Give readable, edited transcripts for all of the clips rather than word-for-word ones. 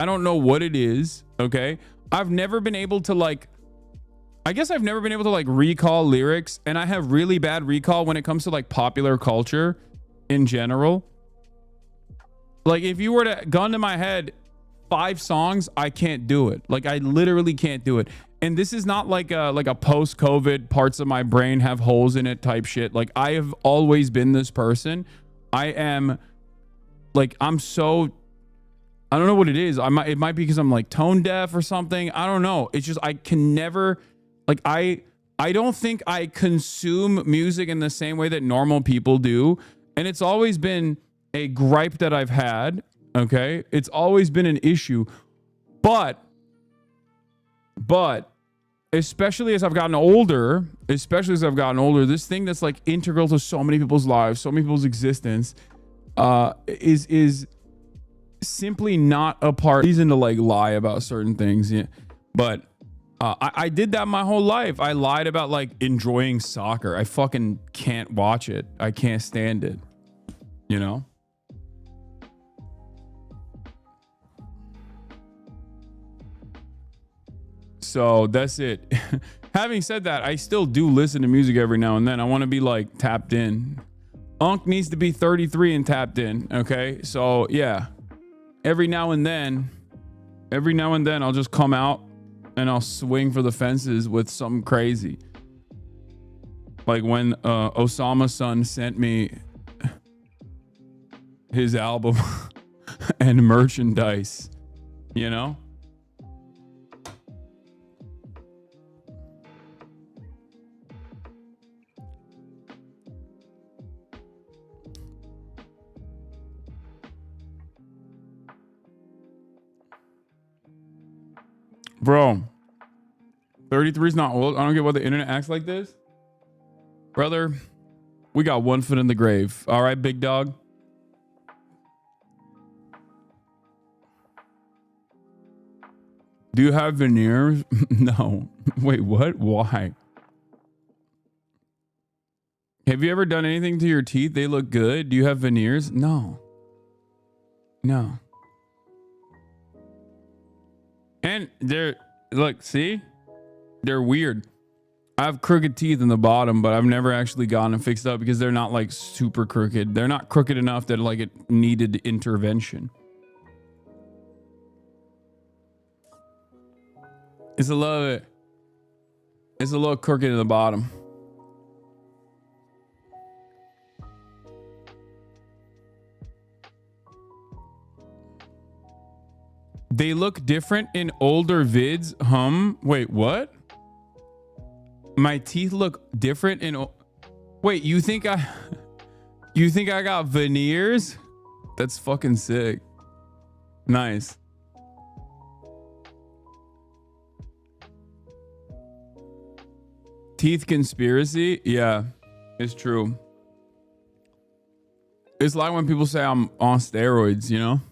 I don't know what it is. Okay. I've never been able to like, I guess I've never been able to like recall lyrics, and I have really bad recall when it comes to like popular culture in general. Like if you were to gun to my head 5 songs, I can't do it. Like I literally can't do it. And this is not like a post-COVID parts of my brain have holes in it type shit. Like I have always been this person. I am like, I'm so, I don't know what it is. It might be because I'm like tone deaf or something. I don't know. It's just, I can never, like, I don't think I consume music in the same way that normal people do. And it's always been a gripe that I've had. Okay. It's always been an issue, but especially as I've gotten older, this thing that's like integral to so many people's lives, so many people's existence, is simply not a part reason to like lie about certain things. Yeah. But I did that my whole life. I lied about like enjoying soccer. I fucking can't watch it. I can't stand it. You know? So that's it. Having said that, I still do listen to music every now and then. I want to be like tapped in. Unc needs to be 33 and tapped in. Okay. So yeah, every now and then I'll just come out and I'll swing for the fences with something crazy. Like when Osama's son sent me his album and merchandise, you know? Bro, 33 is not old. I don't get why the internet acts like this. Brother, we got one foot in the grave. All right, big dog. Do you have veneers? No. Wait, what? Why? Have you ever done anything to your teeth? They look good. Do you have veneers? No. No. And they're, look, see? They're weird. I have crooked teeth in the bottom, but I've never actually gone and fixed up because they're not like super crooked. They're not crooked enough that like it needed intervention. It's a little crooked in the bottom. They look different in older vids. Wait, what? My teeth look different in... Wait, you think I got veneers? That's fucking sick. Nice. Teeth conspiracy? Yeah, it's true. It's like when people say I'm on steroids, you know?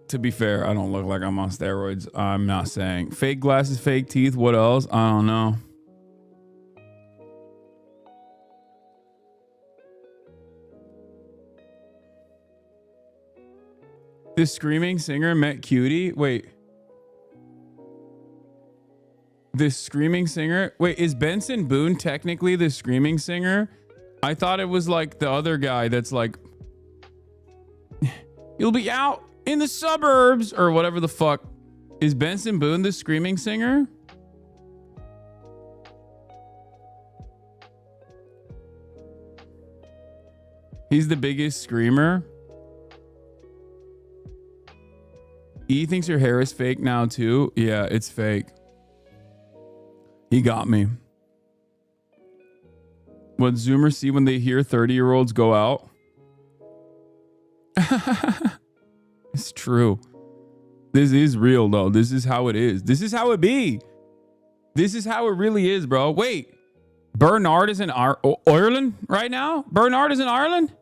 To be fair, I don't look like I'm on steroids. I'm not saying. Fake glasses, fake teeth. What else? I don't know. This screaming singer met Cutie? Wait. This screaming singer? Wait, is Benson Boone technically the screaming singer? I thought it was like the other guy that's like... You'll be out in the suburbs or whatever the fuck. Is Benson Boone the screaming singer? He's the biggest screamer. E thinks your hair is fake now too. Yeah, it's fake. He got me. What Zoomers see when they hear 30-year-olds go out? It's true. This is real though. This is how it is. This is how it be. This is how it really is, bro. Wait, Bernard is in Ireland right now? Bernard is in Ireland?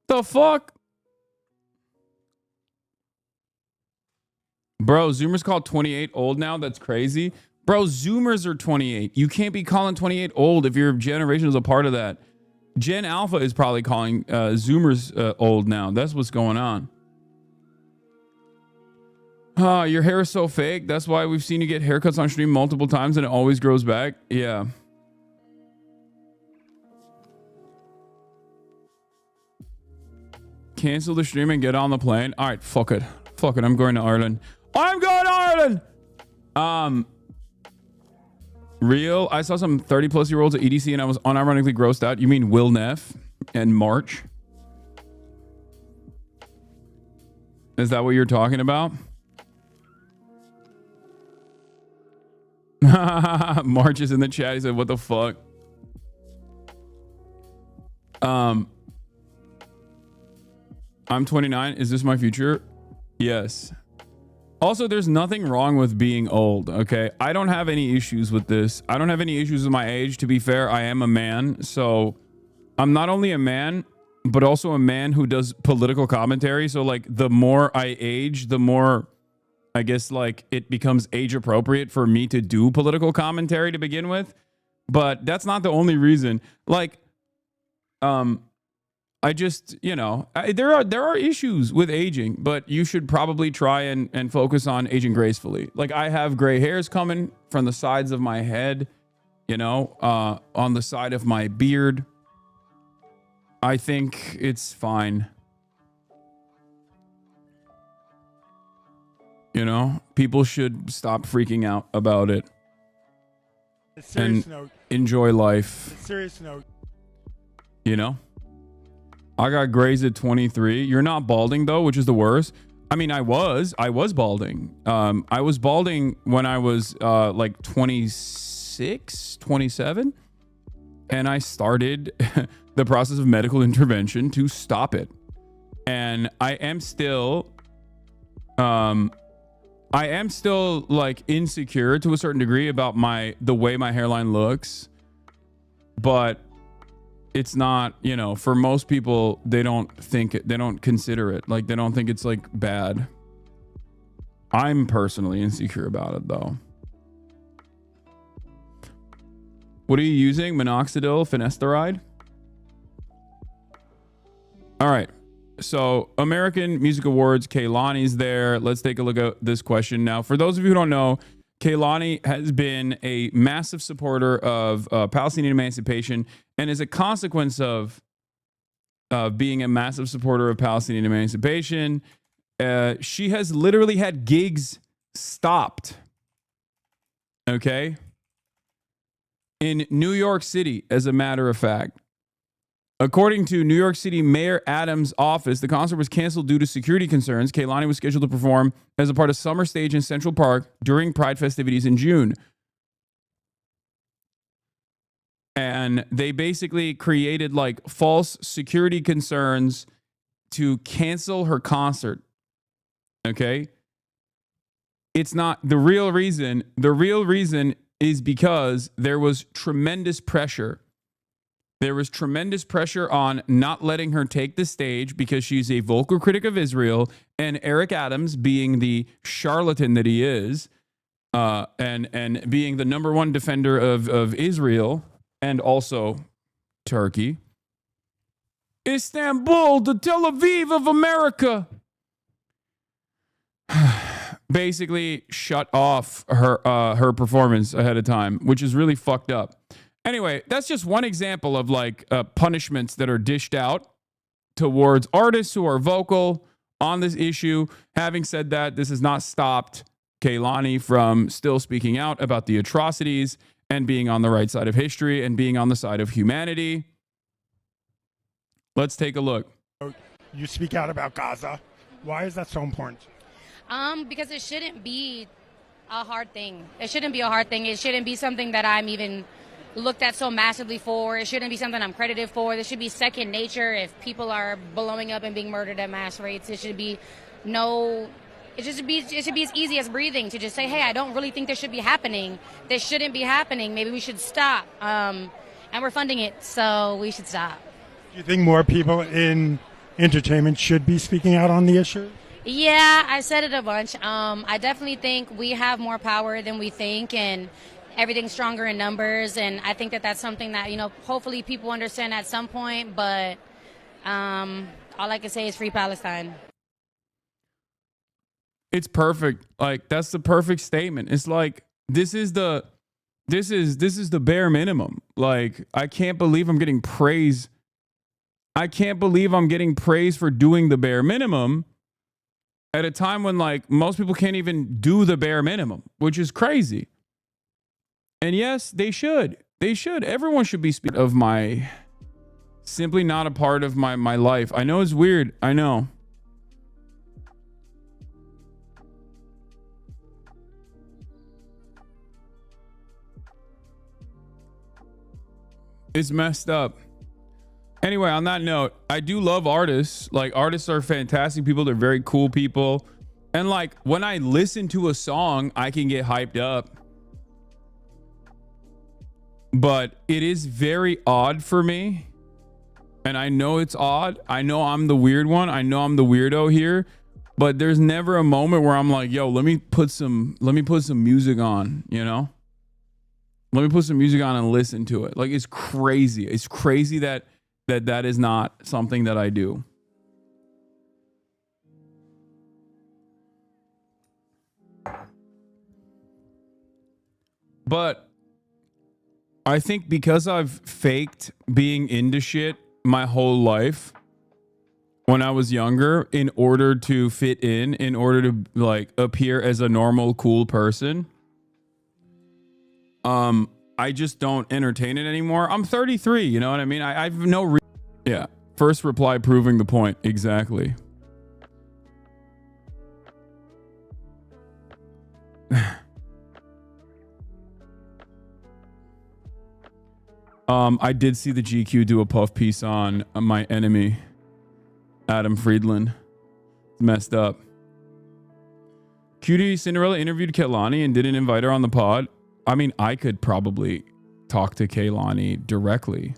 The fuck? Bro, Zoomers call 28 old now? That's crazy. Bro, Zoomers are 28. You can't be calling 28 old if your generation is a part of that. Gen Alpha is probably calling Zoomers old now. That's what's going on. Your hair is so fake. That's why we've seen you get haircuts on stream multiple times and it always grows back. Yeah. Cancel the stream and get on the plane. All right, fuck it. Fuck it. I'm going to Ireland. I'm going to Ireland. Real. I saw some 30 plus year olds at EDC and I was unironically grossed out. You mean Will Neff and March? Is that what you're talking about? March is in the chat. He said, what the fuck? I'm 29. Is this my future? Yes. Also, there's nothing wrong with being old, okay? I don't have any issues with this. I don't have any issues with my age. To be fair, I am a man. So I'm not only a man, but also a man who does political commentary. So like the more I age, the more I guess like it becomes age appropriate for me to do political commentary to begin with. But that's not the only reason. Like, I just, you know, there are issues with aging, but you should probably try and focus on aging gracefully. Like I have gray hairs coming from the sides of my head, you know, on the side of my beard. I think it's fine. You know, people should stop freaking out about it and enjoy life. Serious note. You know? I got grays at 23. You're not balding though, which is the worst. I mean, I was balding. I was balding when I was like 26, 27. And I started the process of medical intervention to stop it. And I am still like insecure to a certain degree about the way my hairline looks. But it's not, you know, for most people, they don't consider it. Like, they don't think it's like bad. I'm personally insecure about it though. What are you using? Minoxidil, finasteride? All right. So American Music Awards, Kehlani's there. Let's take a look at this question. Now, for those of you who don't know, Kehlani has been a massive supporter of Palestinian emancipation, and as a consequence of being a massive supporter of Palestinian emancipation, she has literally had gigs stopped. Okay? In New York City, as a matter of fact. According to New York City Mayor Adams' office, the concert was canceled due to security concerns. Kehlani was scheduled to perform as a part of Summer Stage in Central Park during Pride festivities in June. And they basically created like false security concerns to cancel her concert. Okay? It's not the real reason. The real reason is because there was tremendous pressure. There was tremendous pressure on not letting her take the stage because she's a vocal critic of Israel, and Eric Adams, being the charlatan that he is, and being the number one defender of Israel and also Turkey, Istanbul, the Tel Aviv of America, basically shut off her performance ahead of time, which is really fucked up. Anyway, that's just one example of like punishments that are dished out towards artists who are vocal on this issue. Having said that, this has not stopped Kehlani from still speaking out about the atrocities and being on the right side of history and being on the side of humanity. Let's take a look. You speak out about Gaza. Why is that so important? Because it shouldn't be a hard thing. It shouldn't be a hard thing. It shouldn't be something that I'm even looked at so massively for. It shouldn't be something I'm credited for. This should be second nature. If people are blowing up and being murdered at mass rates, it should be it should be as easy as breathing to just say, hey, I don't really think this should be happening. This shouldn't be happening. Maybe we should stop. And we're funding it, so we should stop. Do you think more people in entertainment should be speaking out on the issue? Yeah, I said it a bunch. I definitely think we have more power than we think, and everything's stronger in numbers, and I think that that's something that, you know, hopefully people understand at some point, but all I can say is free Palestine. It's perfect. Like, that's the perfect statement. It's like, this is the bare minimum. Like, I can't believe I'm getting praise. I can't believe I'm getting praise for doing the bare minimum at a time when, like, most people can't even do the bare minimum, which is crazy. And yes, they should. They should. Everyone should be speaking of my simply not a part of my life. I know it's weird. I know. It's messed up. Anyway, on that note, I do love artists. Like, artists are fantastic people. They're very cool people. And like, when I listen to a song, I can get hyped up. But it is very odd for me. And I know it's odd. I know I'm the weird one. I know I'm the weirdo here. But there's never a moment where I'm like, yo, let me put some music on, you know? Let me put some music on and listen to it. Like, it's crazy. It's crazy that is not something that I do. But I think because I've faked being into shit my whole life when I was younger in order to fit in order to like appear as a normal, cool person, I just don't entertain it anymore. I'm 33, you know what I mean? I've no yeah. First reply proving the point. Exactly. I did see the GQ do a puff piece on my enemy, Adam Friedland. Messed up. Cutie Cinderella interviewed Kehlani and didn't invite her on the pod. I mean, I could probably talk to Kehlani directly,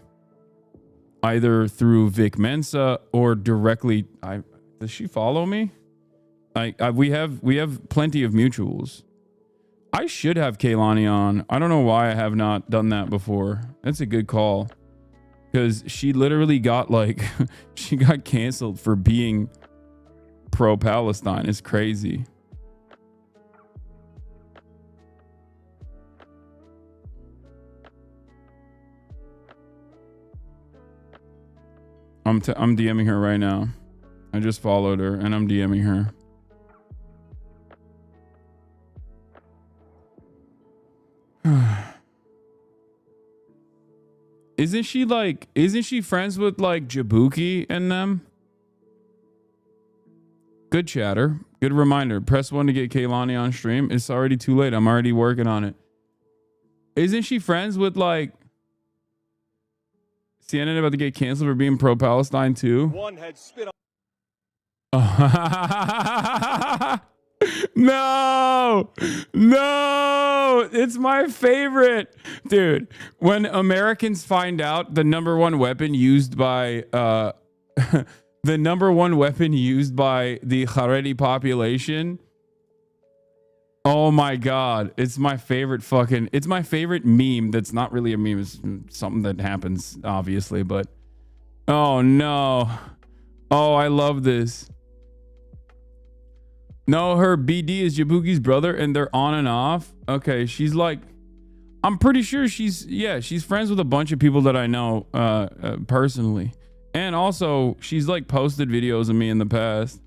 either through Vic Mensa or directly. Does she follow me? We have plenty of mutuals. I should have Kehlani on. I don't know why I have not done that before. That's a good call. Because she literally got like, she got canceled for being pro-Palestine. It's crazy. I'm DMing her right now. I just followed her and I'm DMing her. Isn't she friends with like Jabuki and them? Good chatter. Good reminder. Press 1 to get Kehlani on stream. It's already too late. I'm already working on it. Isn't she friends with like CNN about to get canceled for being pro-Palestine too? One had spit on. No, it's my favorite, dude. When Americans find out the number one weapon used by the Haredi population, oh my god, it's my favorite meme. That's not really a meme. It's something that happens, obviously, but oh no, oh, I love this. No, her BD is Jabuki's brother and they're on and off. Okay, she's like, I'm pretty sure she's friends with a bunch of people that I know personally. And also, she's like posted videos of me in the past.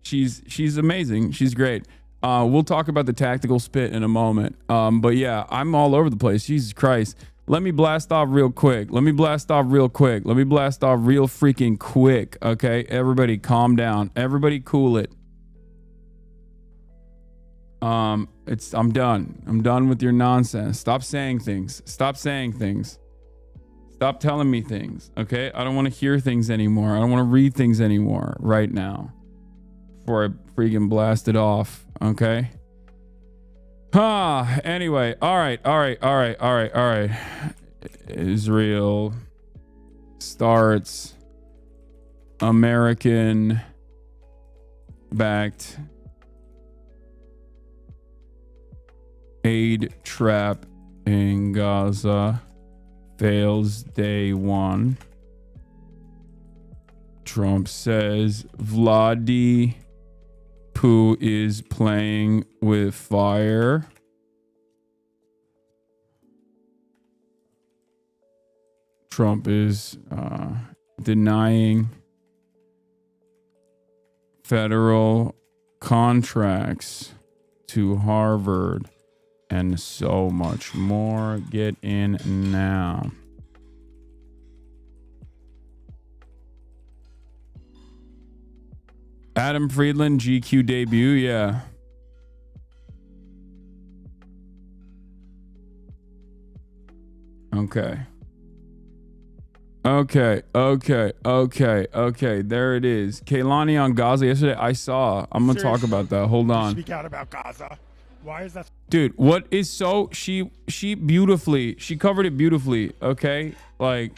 She's amazing. She's great. We'll talk about the tactical spit in a moment. But yeah, I'm all over the place. Jesus Christ. Let me blast off real quick. Let me blast off real freaking quick. Okay, everybody calm down. Everybody cool it. I'm done. I'm done with your nonsense. Stop saying things. Stop telling me things. Okay? I don't want to hear things anymore. I don't want to read things anymore right now. Before I freaking blast it off. Okay? Anyway. All right. Israel starts American backed aid trap in Gaza fails day one. Trump says Vladimir who is playing with fire. Trump is denying federal contracts to Harvard and so much more. Get in now. Adam Friedland GQ debut, yeah. Okay. Okay. There it is. Kaylani on Gaza yesterday. I saw. I'm gonna talk about that. Hold on. Speak out about Gaza. Why is that? Dude, what is so she beautifully, she covered it beautifully, okay? Like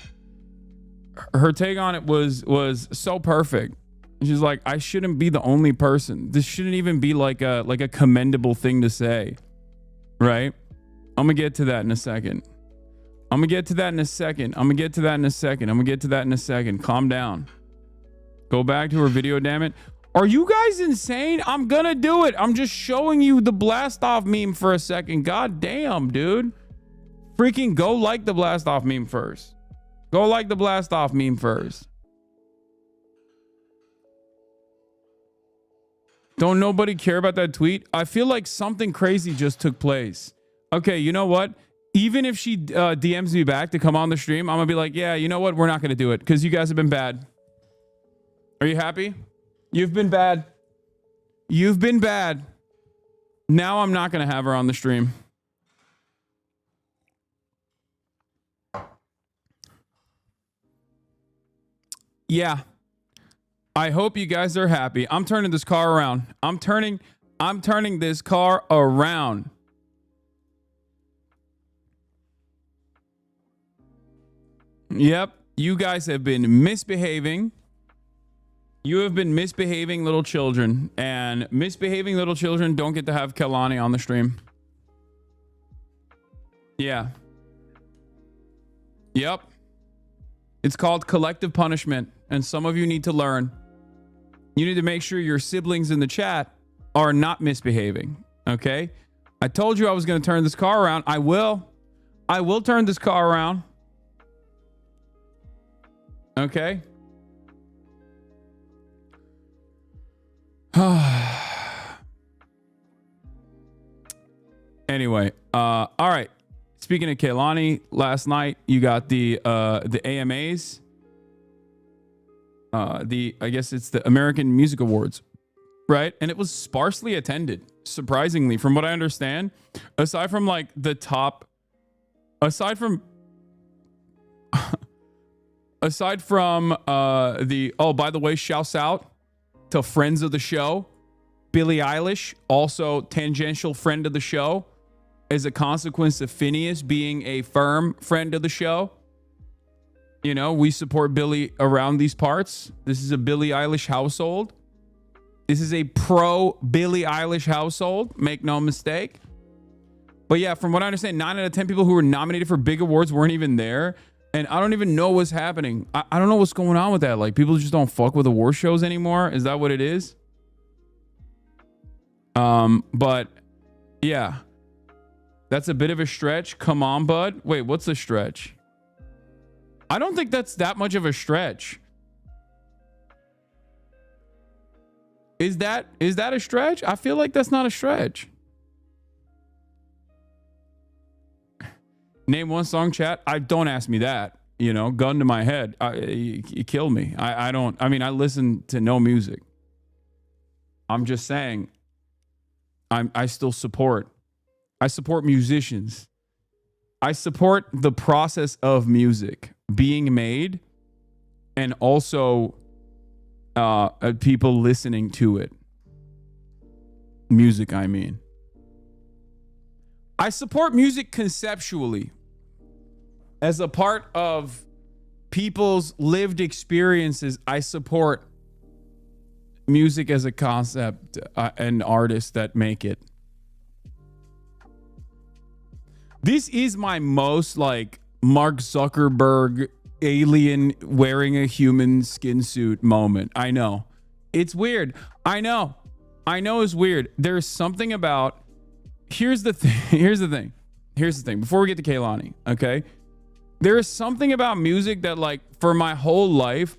her take on it was so perfect. She's like, I shouldn't be the only person. This shouldn't even be like a commendable thing to say. Right? I'm gonna get to that in a second. I'm gonna get to that in a second. Calm down. Go back to her video, damn it. Are you guys insane? I'm gonna do it. I'm just showing you the blast off meme for a second. God damn, dude. Freaking go like the blast off meme first. Go like the blast off meme first. Don't nobody care about that tweet? I feel like something crazy just took place. Okay, you know what? Even if she DMs me back to come on the stream, I'm gonna be like, yeah, you know what? We're not gonna do it because you guys have been bad. Are you happy? You've been bad. You've been bad. Now I'm not gonna have her on the stream. Yeah. I hope you guys are happy. I'm turning this car around. I'm turning this car around. Yep, you guys have been misbehaving. You have been misbehaving little children, and misbehaving little children don't get to have Kelani on the stream. Yeah. Yep. It's called collective punishment, and some of you need to learn. You need to make sure your siblings in the chat are not misbehaving, okay? I told you I was going to turn this car around. I will turn this car around. Okay? Anyway, all right. Speaking of Kehlani, last night you got the AMAs. I guess it's the American Music Awards, right? And it was sparsely attended, surprisingly, from what I understand. Aside from like the top, aside from by the way, shouts out to friends of the show. Billie Eilish, also tangential friend of the show, as a consequence of Phineas being a firm friend of the show. You know, we support Billie around these parts. This is a Billie Eilish household. This is a pro Billie Eilish household. Make no mistake. But yeah, from what I understand, 9 out of 10 people who were nominated for big awards weren't even there. And I don't even know what's happening. I don't know what's going on with that. Like, people just don't fuck with award shows anymore. Is that what it is? But yeah, that's a bit of a stretch. Come on, bud. Wait, what's a stretch? I don't think that's that much of a stretch. Is that a stretch? I feel like that's not a stretch. Name one song, chat. Don't ask me that. You know, gun to my head. You kill me. I listen to no music. I'm just saying. I still support. I support musicians. I support the process of music being made, and also people listening to it. Music, I mean. I support music conceptually as a part of people's lived experiences. I support music as a concept and artists that make it. This is my most like Mark Zuckerberg alien wearing a human skin suit moment. I know. It's weird. I know. I know it's weird. There's something about, here's the thing. Here's the thing. Before we get to Kehlani, okay? There is something about music that, like, for my whole life,